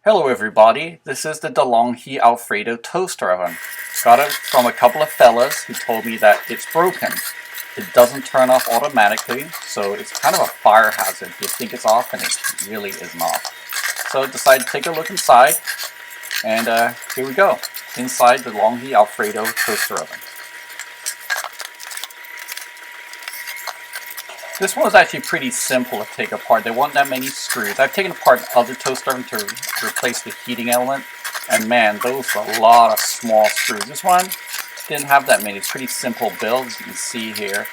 Hello everybody, this is the DeLonghi Alfredo toaster oven. Got it from a couple of fellas who told me that it's broken. It doesn't turn off automatically, so it's kind of a fire hazard. You think it's off and it really isn't off. So I decided to take a look inside, and here we go. Inside the DeLonghi Alfredo toaster oven. This one was actually pretty simple to take apart. There weren't that many screws. I've taken apart other toaster ovens to replace the heating element, and man, those are a lot of small screws. This one didn't have that many. It's pretty simple build, as you can see here.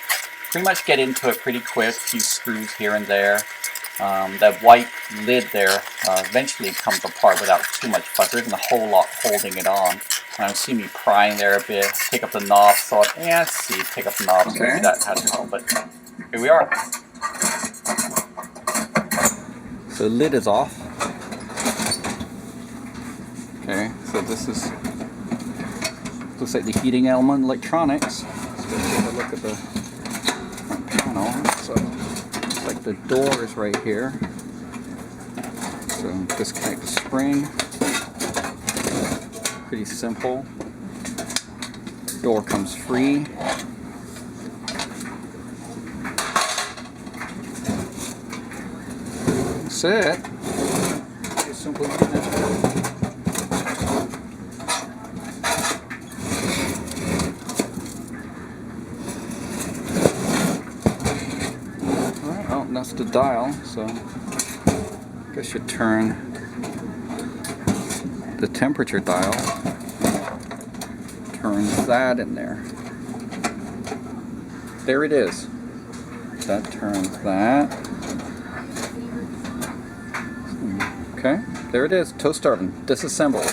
Pretty much get into it pretty quick. A few screws here and there. That white lid there eventually comes apart without too much fuss. There isn't a whole lot holding it on. And I see me prying there a bit. Pick up the knob. Thought, yeah, let's see. Pick up the knob. Okay. Maybe that had help, but here we are. So the lid is off. Okay, so this is, looks like the heating element electronics. Let's go take a look at the front panel. So looks like the door is right here. So disconnect the spring. Pretty simple. Door comes free. That's it. Just simply oh, that's the dial, so I guess you turn the temperature dial. Turns that in there. There it is. That turns that. Okay, there it is, toaster oven, disassembled.